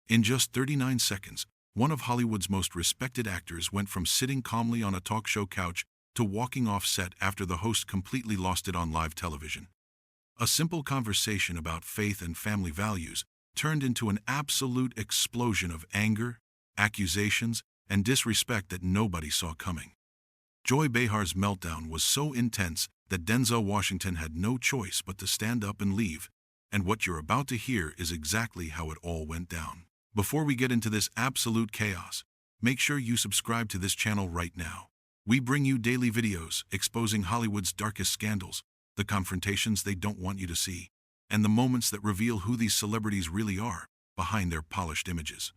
In just 39 seconds, one of Hollywood's most respected actors went from sitting calmly on a talk show couch to walking off set after the host completely lost it on live television. A simple conversation about faith and family values turned into an absolute explosion of anger, accusations, and disrespect that nobody saw coming. Joy Behar's meltdown was so intense that Denzel Washington had no choice but to stand up and leave, and what you're about to hear is exactly how it all went down. Before we get into this absolute chaos, make sure you subscribe to this channel right now. We bring you daily videos exposing Hollywood's darkest scandals, the confrontations they don't want you to see, and the moments that reveal who these celebrities really are behind their polished images.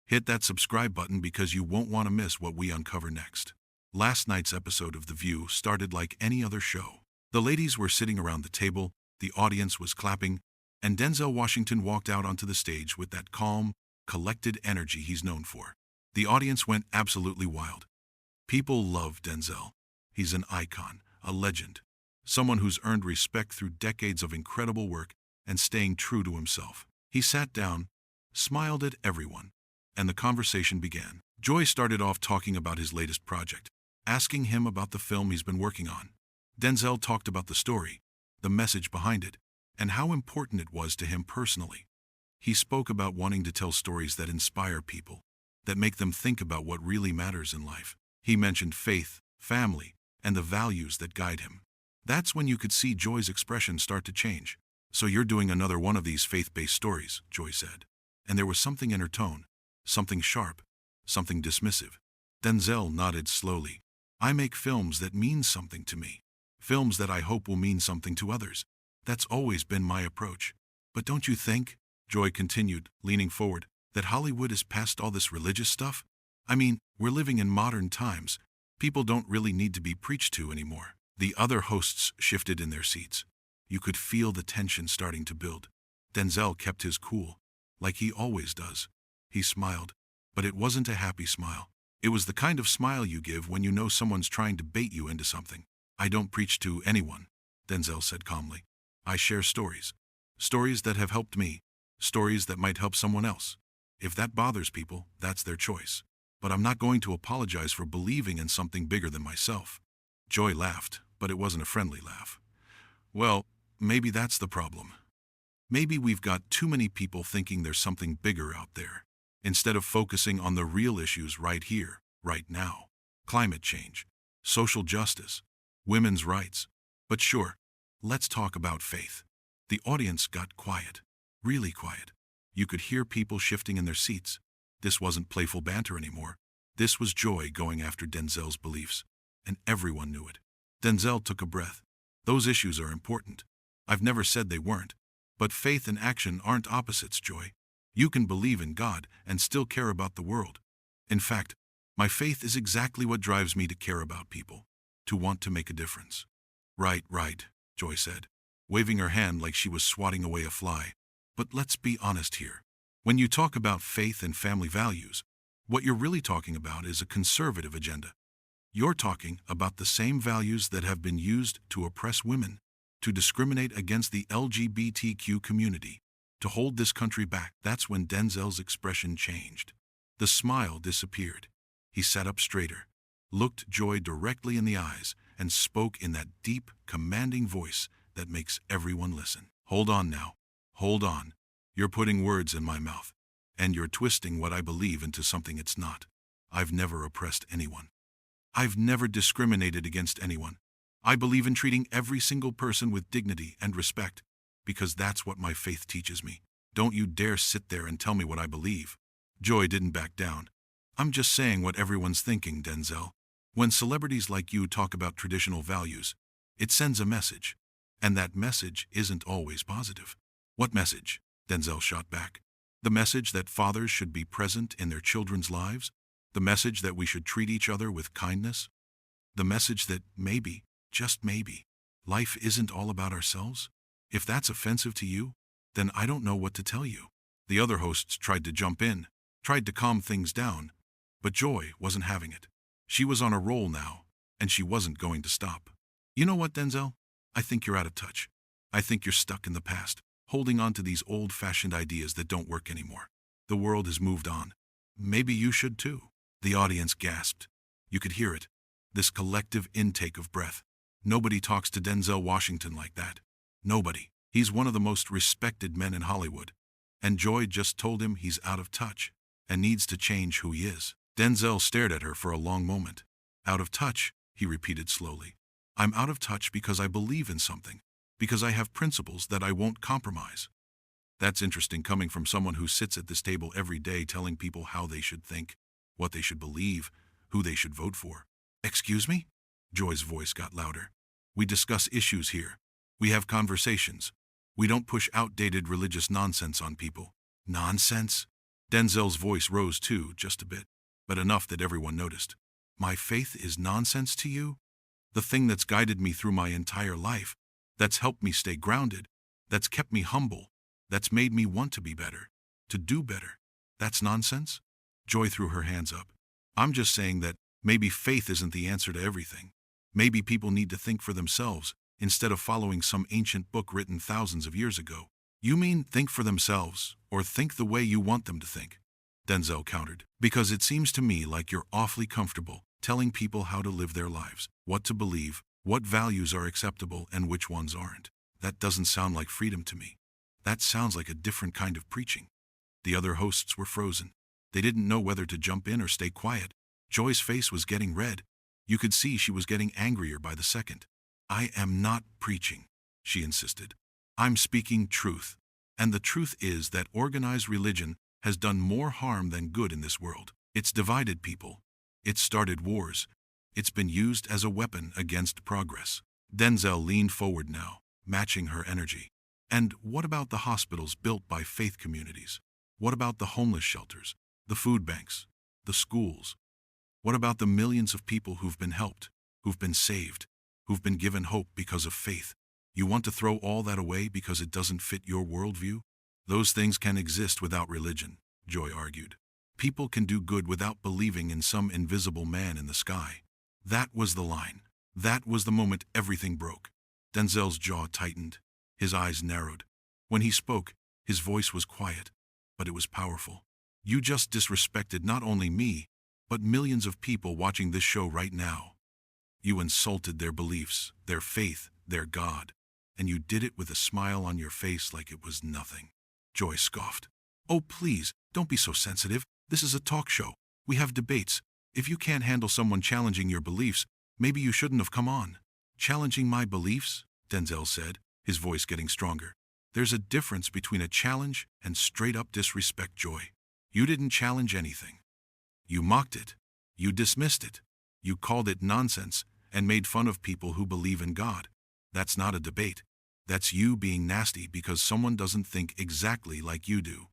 Hit that subscribe button because you won't want to miss what we uncover next. Last night's episode of The View started like any other show. The ladies were sitting around the table, the audience was clapping, and Denzel Washington walked out onto the stage with that calm, collected energy he's known for. The audience went absolutely wild. People love Denzel. He's an icon, a legend, someone who's earned respect through decades of incredible work and staying true to himself. He sat down, smiled at everyone, and the conversation began. Joy started off talking about his latest project, asking him about the film he's been working on. Denzel talked about the story, the message behind it, and how important it was to him personally. He spoke about wanting to tell stories that inspire people, that make them think about what really matters in life. He mentioned faith, family, and the values that guide him. That's when you could see Joy's expression start to change. "So you're doing another one of these faith-based stories," Joy said. And there was something in her tone, something sharp, something dismissive. Denzel nodded slowly. "I make films that mean something to me. Films that I hope will mean something to others. That's always been my approach. But don't you think," Joy continued, leaning forward, "that Hollywood is past all this religious stuff? I mean, we're living in modern times. People don't really need to be preached to anymore." The other hosts shifted in their seats. You could feel the tension starting to build. Denzel kept his cool, like he always does. He smiled, but it wasn't a happy smile. It was the kind of smile you give when you know someone's trying to bait you into something. "I don't preach to anyone," Denzel said calmly. "I share stories. Stories that have helped me. Stories that might help someone else. If that bothers people, that's their choice. But I'm not going to apologize for believing in something bigger than myself." Joy laughed, but it wasn't a friendly laugh. "Well, maybe that's the problem. Maybe we've got too many people thinking there's something bigger out there, instead of focusing on the real issues right here, right now. Climate change, social justice, women's rights. But sure, let's talk about faith." The audience got quiet, really quiet. You could hear people shifting in their seats. This wasn't playful banter anymore. This was Joy going after Denzel's beliefs, and everyone knew it. Denzel took a breath. "Those issues are important. I've never said they weren't. But faith and action aren't opposites, Joy. You can believe in God and still care about the world. In fact, my faith is exactly what drives me to care about people, to want to make a difference." Right, Joy said, waving her hand like she was swatting away a fly. "But let's be honest here. When you talk about faith and family values, what you're really talking about is a conservative agenda. You're talking about the same values that have been used to oppress women, to discriminate against the LGBTQ community, to hold this country back." That's when Denzel's expression changed. The smile disappeared. He sat up straighter, looked Joy directly in the eyes, and spoke in that deep, commanding voice that makes everyone listen. "Hold on now. Hold on. You're putting words in my mouth, and you're twisting what I believe into something it's not. I've never oppressed anyone. I've never discriminated against anyone. I believe in treating every single person with dignity and respect, because that's what my faith teaches me. Don't you dare sit there and tell me what I believe." Joy didn't back down. "I'm just saying what everyone's thinking, Denzel. When celebrities like you talk about traditional values, it sends a message, and that message isn't always positive." "What message?" Denzel shot back. "The message that fathers should be present in their children's lives? The message that we should treat each other with kindness? The message that maybe, just maybe, life isn't all about ourselves? If that's offensive to you, then I don't know what to tell you." The other hosts tried to jump in, tried to calm things down, but Joy wasn't having it. She was on a roll now, and she wasn't going to stop. "You know what, Denzel? I think you're out of touch. I think you're stuck in the past, holding on to these old-fashioned ideas that don't work anymore. The world has moved on. Maybe you should too. The audience gasped. You could hear it. This collective intake of breath. Nobody talks to Denzel Washington like that. Nobody. He's one of the most respected men in Hollywood. And Joy just told him he's out of touch and needs to change who he is. Denzel stared at her for a long moment. Out of touch, he repeated slowly. I'm out of touch because I believe in something, because I have principles that I won't compromise. That's interesting coming from someone who sits at this table every day telling people how they should think, what they should believe, who they should vote for. Excuse me? Joy's voice got louder. We discuss issues here. We have conversations. We don't push outdated religious nonsense on people. Nonsense? Denzel's voice rose too, just a bit, but enough that everyone noticed. My faith is nonsense to you? The thing that's guided me through my entire life, that's helped me stay grounded, that's kept me humble, that's made me want to be better, to do better. That's nonsense? Joy threw her hands up. I'm just saying that maybe faith isn't the answer to everything. Maybe people need to think for themselves instead of following some ancient book written thousands of years ago. You mean think for themselves, or think the way you want them to think? Denzel countered. Because it seems to me like you're awfully comfortable telling people how to live their lives, what to believe, what values are acceptable and which ones aren't. That doesn't sound like freedom to me. That sounds like a different kind of preaching. The other hosts were frozen. They didn't know whether to jump in or stay quiet. Joy's face was getting red. You could see she was getting angrier by the second. I am not preaching, she insisted. I'm speaking truth. And the truth is that organized religion has done more harm than good in this world. It's divided people. It's started wars. It's been used as a weapon against progress. Denzel leaned forward now, matching her energy. And what about the hospitals built by faith communities? What about the homeless shelters, the food banks, the schools? What about the millions of people who've been helped, who've been saved, who've been given hope because of faith? You want to throw all that away because it doesn't fit your worldview? Those things can exist without religion, Joy argued. People can do good without believing in some invisible man in the sky. That was the line. That was the moment everything broke. Denzel's jaw tightened. His eyes narrowed. When he spoke, his voice was quiet, but it was powerful. You just disrespected not only me, but millions of people watching this show right now. You insulted their beliefs, their faith, their God, and you did it with a smile on your face like it was nothing. Joy scoffed. Oh, please, don't be so sensitive. This is a talk show. We have debates. If you can't handle someone challenging your beliefs, maybe you shouldn't have come on. Challenging my beliefs? Denzel said, his voice getting stronger. There's a difference between a challenge and straight-up disrespect, Joy. You didn't challenge anything. You mocked it. You dismissed it. You called it nonsense and made fun of people who believe in God. That's not a debate. That's you being nasty because someone doesn't think exactly like you do.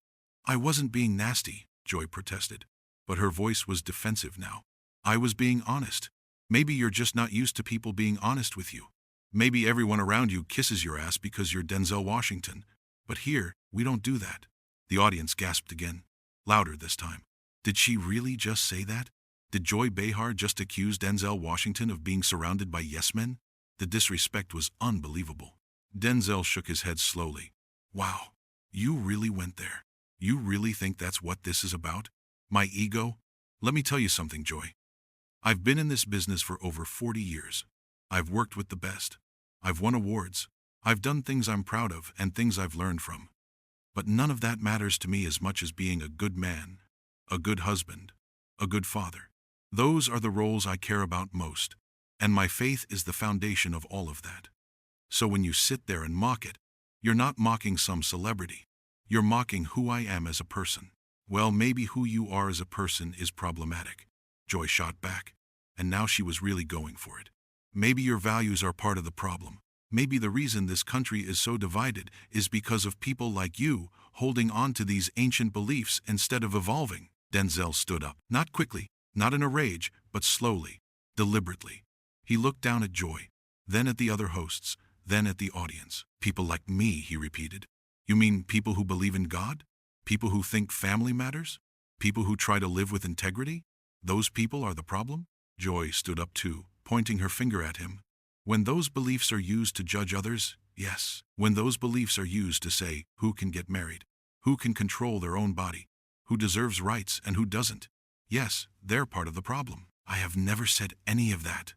I wasn't being nasty, Joy protested, but her voice was defensive now. I was being honest. Maybe you're just not used to people being honest with you. Maybe everyone around you kisses your ass because you're Denzel Washington. But here, we don't do that. The audience gasped again, louder this time. Did she really just say that? Did Joy Behar just accuse Denzel Washington of being surrounded by yes-men? The disrespect was unbelievable. Denzel shook his head slowly. Wow, you really went there. You really think that's what this is about? My ego? Let me tell you something, Joy. I've been in this business for over 40 years. I've worked with the best. I've won awards. I've done things I'm proud of and things I've learned from. But none of that matters to me as much as being a good man, a good husband, a good father. Those are the roles I care about most, and my faith is the foundation of all of that. So when you sit there and mock it, you're not mocking some celebrity. You're mocking who I am as a person. Well, maybe who you are as a person is problematic, Joy shot back, and now she was really going for it. Maybe your values are part of the problem. Maybe the reason this country is so divided is because of people like you holding on to these ancient beliefs instead of evolving. Denzel stood up, not quickly, not in a rage, but slowly, deliberately. He looked down at Joy, then at the other hosts, then at the audience. People like me, he repeated. You mean people who believe in God? People who think family matters? People who try to live with integrity? Those people are the problem? Joy stood up too, pointing her finger at him. When those beliefs are used to judge others, yes. When those beliefs are used to say who can get married, who can control their own body, who deserves rights and who doesn't. Yes, they're part of the problem. I have never said any of that.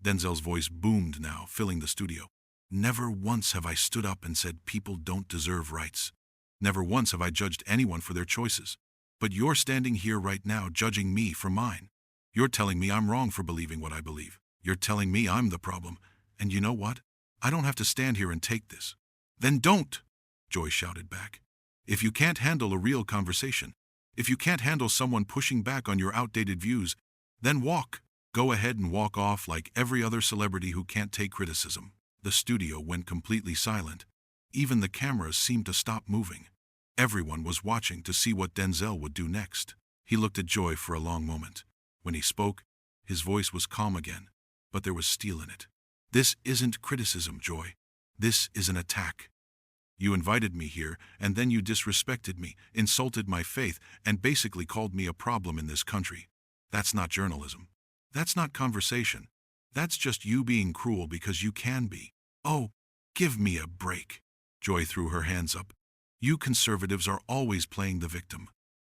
Denzel's voice boomed now, filling the studio. Never once have I stood up and said people don't deserve rights. Never once have I judged anyone for their choices. But you're standing here right now judging me for mine. You're telling me I'm wrong for believing what I believe. You're telling me I'm the problem. And you know what? I don't have to stand here and take this. Then don't, Joy shouted back. If you can't handle a real conversation, if you can't handle someone pushing back on your outdated views, then walk. Go ahead and walk off like every other celebrity who can't take criticism. The studio went completely silent. Even the cameras seemed to stop moving. Everyone was watching to see what Denzel would do next. He looked at Joy for a long moment. When he spoke, his voice was calm again, but there was steel in it. This isn't criticism, Joy. This is an attack. You invited me here, and then you disrespected me, insulted my faith, and basically called me a problem in this country. That's not journalism. That's not conversation. That's just you being cruel because you can be. Oh, give me a break. Joy threw her hands up. You conservatives are always playing the victim.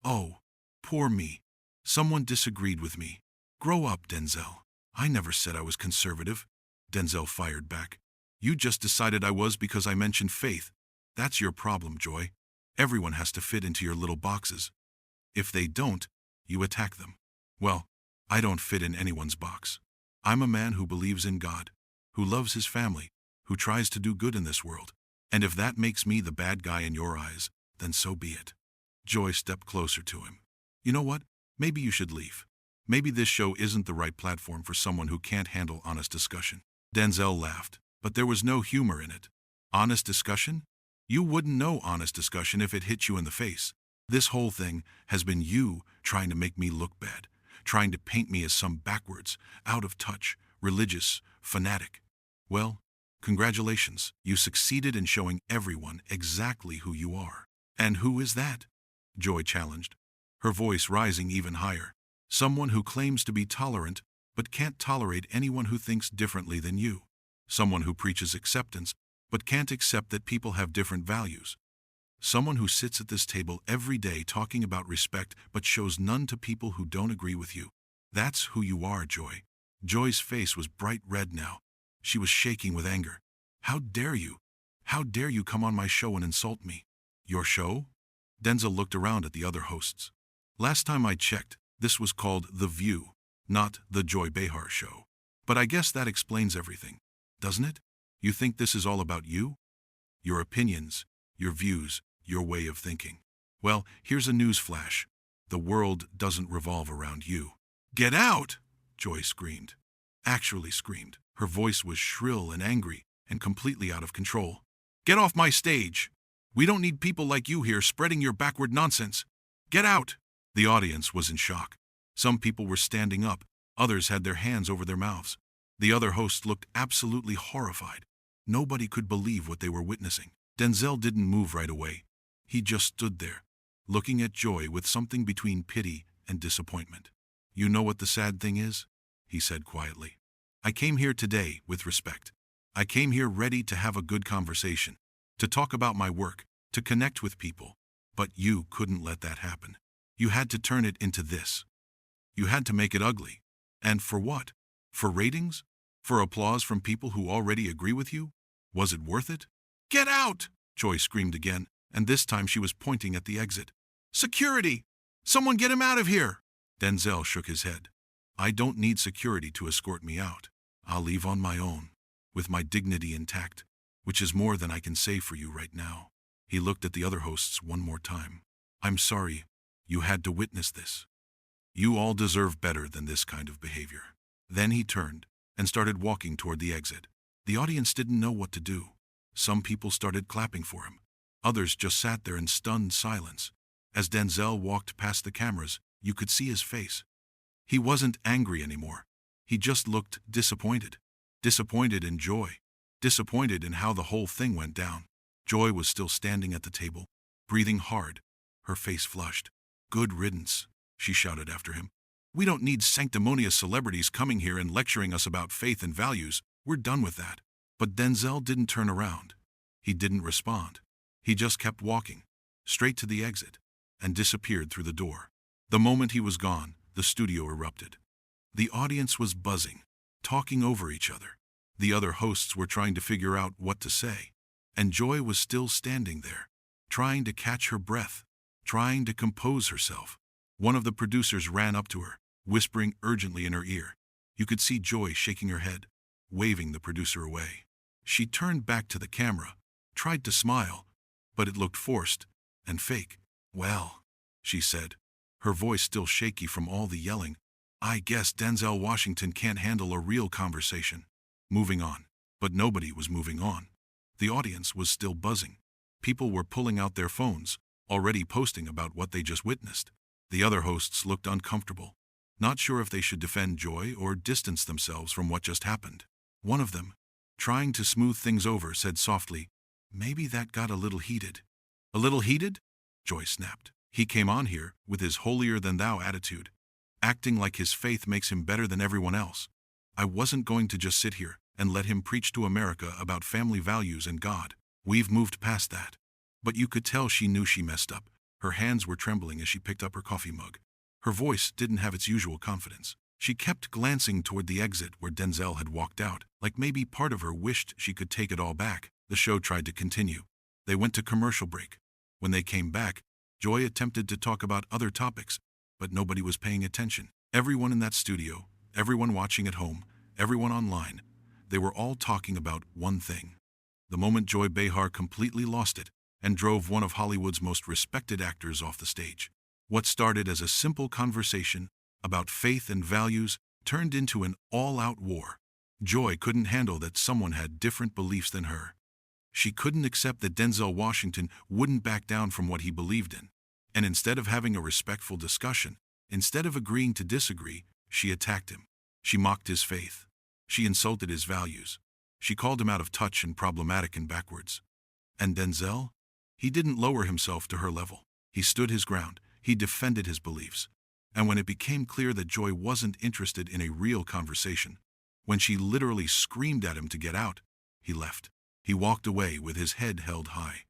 Oh, poor me. Someone disagreed with me. Grow up, Denzel. I never said I was conservative. Denzel fired back. You just decided I was because I mentioned faith. That's your problem, Joy. Everyone has to fit into your little boxes. If they don't, you attack them. Well, I don't fit in anyone's box. I'm a man who believes in God, who loves his family, who tries to do good in this world. And if that makes me the bad guy in your eyes, then so be it. Joy stepped closer to him. You know what? Maybe you should leave. Maybe this show isn't the right platform for someone who can't handle honest discussion. Denzel laughed, but there was no humor in it. Honest discussion? You wouldn't know honest discussion if it hit you in the face. This whole thing has been you trying to make me look bad, trying to paint me as some backwards, out of touch, religious fanatic. Well, congratulations, you succeeded in showing everyone exactly who you are. And who is that? Joy challenged, her voice rising even higher. Someone who claims to be tolerant, but can't tolerate anyone who thinks differently than you. Someone who preaches acceptance, but can't accept that people have different values. Someone who sits at this table every day talking about respect, but shows none to people who don't agree with you. That's who you are, Joy. Joy's face was bright red now. She was shaking with anger. How dare you? How dare you come on my show and insult me? Your show? Denzel looked around at the other hosts. Last time I checked, this was called The View, not The Joy Behar Show. But I guess that explains everything, doesn't it? You think this is all about you? Your opinions, your views, your way of thinking. Well, here's a news flash. The world doesn't revolve around you. Get out! Joy screamed. Actually screamed. Her voice was shrill and angry and completely out of control. Get off my stage! We don't need people like you here spreading your backward nonsense. Get out! The audience was in shock. Some people were standing up, others had their hands over their mouths. The other hosts looked absolutely horrified. Nobody could believe what they were witnessing. Denzel didn't move right away. He just stood there, looking at Joy with something between pity and disappointment. You know what the sad thing is? He said quietly. I came here today with respect. I came here ready to have a good conversation, to talk about my work, to connect with people. But you couldn't let that happen. You had to turn it into this. You had to make it ugly. And for what? For ratings? For applause from people who already agree with you? Was it worth it? Get out! Joy screamed again, and this time she was pointing at the exit. Security! Someone get him out of here! Denzel shook his head. I don't need security to escort me out. I'll leave on my own, with my dignity intact, which is more than I can say for you right now. He looked at the other hosts one more time. I'm sorry, you had to witness this. You all deserve better than this kind of behavior. Then he turned and started walking toward the exit. The audience didn't know what to do. Some people started clapping for him. Others just sat there in stunned silence. As Denzel walked past the cameras, you could see his face. He wasn't angry anymore. He just looked disappointed. Disappointed in Joy. Disappointed in how the whole thing went down. Joy was still standing at the table, breathing hard, her face flushed. Good riddance, she shouted after him. We don't need sanctimonious celebrities coming here and lecturing us about faith and values. We're done with that. But Denzel didn't turn around. He didn't respond. He just kept walking, straight to the exit. and disappeared through the door. The moment he was gone, the studio erupted. The audience was buzzing, talking over each other. The other hosts were trying to figure out what to say, and Joy was still standing there, trying to catch her breath, trying to compose herself. One of the producers ran up to her, whispering urgently in her ear. You could see Joy shaking her head, waving the producer away. She turned back to the camera, tried to smile, but it looked forced and fake. Well, she said, her voice still shaky from all the yelling, I guess Denzel Washington can't handle a real conversation. Moving on. But nobody was moving on. The audience was still buzzing. People were pulling out their phones, already posting about what they just witnessed. The other hosts looked uncomfortable, not sure if they should defend Joy or distance themselves from what just happened. One of them, trying to smooth things over, said softly, Maybe that got a little heated. A little heated? Joy snapped. He came on here with his holier-than-thou attitude, acting like his faith makes him better than everyone else. I wasn't going to just sit here and let him preach to America about family values and God. We've moved past that. But you could tell she knew she messed up. Her hands were trembling as she picked up her coffee mug. Her voice didn't have its usual confidence. She kept glancing toward the exit where Denzel had walked out, like maybe part of her wished she could take it all back. The show tried to continue. They went to commercial break. When they came back, Joy attempted to talk about other topics, but nobody was paying attention. Everyone in that studio, everyone watching at home, everyone online, they were all talking about one thing. The moment Joy Behar completely lost it and drove one of Hollywood's most respected actors off the stage. What started as a simple conversation about faith and values turned into an all-out war. Joy couldn't handle that someone had different beliefs than her. She couldn't accept that Denzel Washington wouldn't back down from what he believed in. And instead of having a respectful discussion, instead of agreeing to disagree, she attacked him. She mocked his faith. She insulted his values. She called him out of touch and problematic and backwards. And Denzel? He didn't lower himself to her level. He stood his ground. He defended his beliefs. And when it became clear that Joy wasn't interested in a real conversation, when she literally screamed at him to get out, he left. He walked away with his head held high,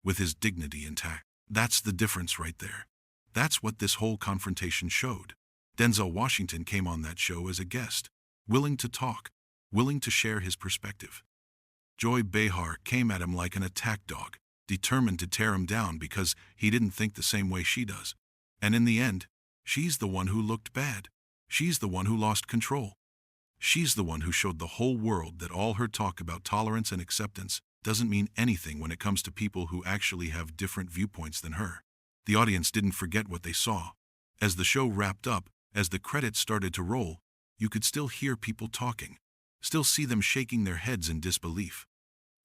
with his dignity intact. That's the difference right there. That's what this whole confrontation showed. Denzel Washington came on that show as a guest, willing to talk, willing to share his perspective. Joy Behar came at him like an attack dog, determined to tear him down because he didn't think the same way she does. And in the end, she's the one who looked bad. She's the one who lost control. She's the one who showed the whole world that all her talk about tolerance and acceptance doesn't mean anything when it comes to people who actually have different viewpoints than her. The audience didn't forget what they saw. As the show wrapped up, as the credits started to roll, you could still hear people talking, still see them shaking their heads in disbelief.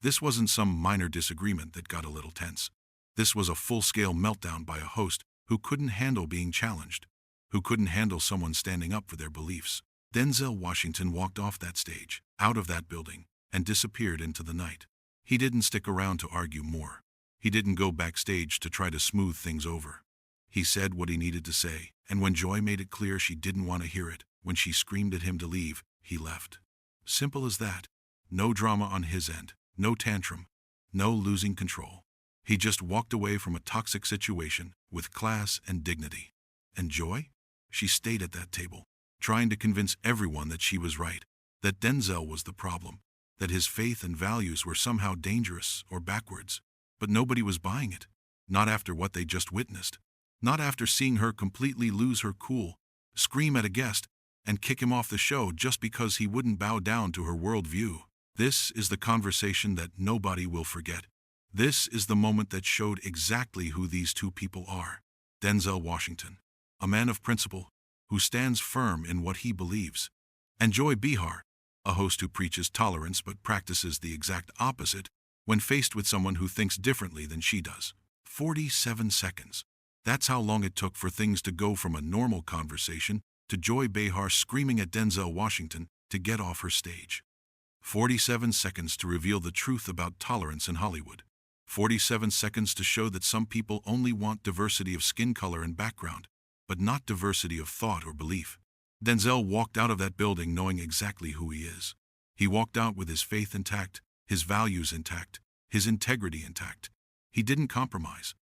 This wasn't some minor disagreement that got a little tense. This was a full-scale meltdown by a host who couldn't handle being challenged, who couldn't handle someone standing up for their beliefs. Denzel Washington walked off that stage, out of that building, and disappeared into the night. He didn't stick around to argue more. He didn't go backstage to try to smooth things over. He said what he needed to say, and when Joy made it clear she didn't want to hear it, when she screamed at him to leave, he left. Simple as that. No drama on his end, no tantrum, no losing control. He just walked away from a toxic situation with class and dignity. And Joy? She stayed at that table, trying to convince everyone that she was right, that Denzel was the problem, that his faith and values were somehow dangerous or backwards. But nobody was buying it. Not after what they just witnessed. Not after seeing her completely lose her cool, scream at a guest, and kick him off the show just because he wouldn't bow down to her worldview. This is the conversation that nobody will forget. This is the moment that showed exactly who these two people are. Denzel Washington, a man of principle, who stands firm in what he believes. And Joy Behar, a host who preaches tolerance but practices the exact opposite when faced with someone who thinks differently than she does. 47 seconds. That's how long it took for things to go from a normal conversation to Joy Behar screaming at Denzel Washington to get off her stage. 47 seconds to reveal the truth about tolerance in Hollywood. 47 seconds to show that some people only want diversity of skin color and background, but not diversity of thought or belief. Denzel walked out of that building knowing exactly who he is. He walked out with his faith intact, his values intact, his integrity intact. He didn't compromise.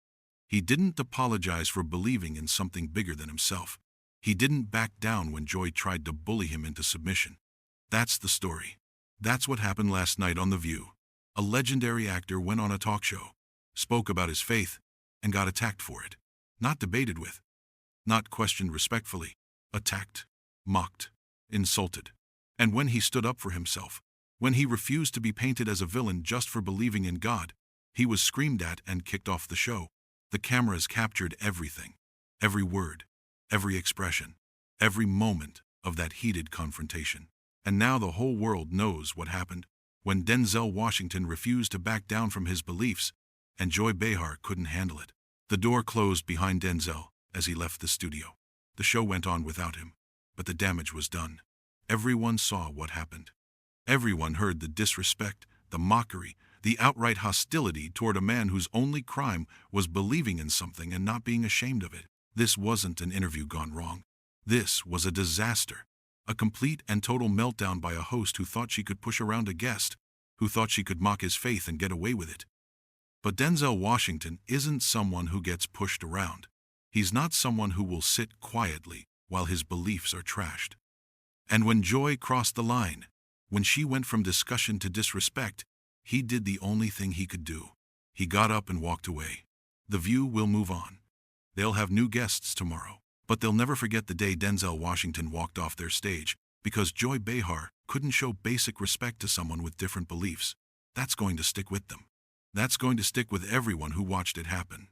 He didn't apologize for believing in something bigger than himself. He didn't back down when Joy tried to bully him into submission. That's the story. That's what happened last night on The View. A legendary actor went on a talk show, spoke about his faith, and got attacked for it. Not debated with, not questioned respectfully, attacked, mocked, insulted. And when he stood up for himself, when he refused to be painted as a villain just for believing in God, he was screamed at and kicked off the show. The cameras captured everything, every word, every expression, every moment of that heated confrontation. And now the whole world knows what happened when Denzel Washington refused to back down from his beliefs, and Joy Behar couldn't handle it. The door closed behind Denzel as he left the studio. The show went on without him, but the damage was done. Everyone saw what happened. Everyone heard the disrespect, the mockery, the outright hostility toward a man whose only crime was believing in something and not being ashamed of it. This wasn't an interview gone wrong. This was a disaster. A complete and total meltdown by a host who thought she could push around a guest, who thought she could mock his faith and get away with it. But Denzel Washington isn't someone who gets pushed around. He's not someone who will sit quietly while his beliefs are trashed. And when Joy crossed the line, when she went from discussion to disrespect, he did the only thing he could do. He got up and walked away. The View will move on. They'll have new guests tomorrow, but they'll never forget the day Denzel Washington walked off their stage because Joy Behar couldn't show basic respect to someone with different beliefs. That's going to stick with them. That's going to stick with everyone who watched it happen.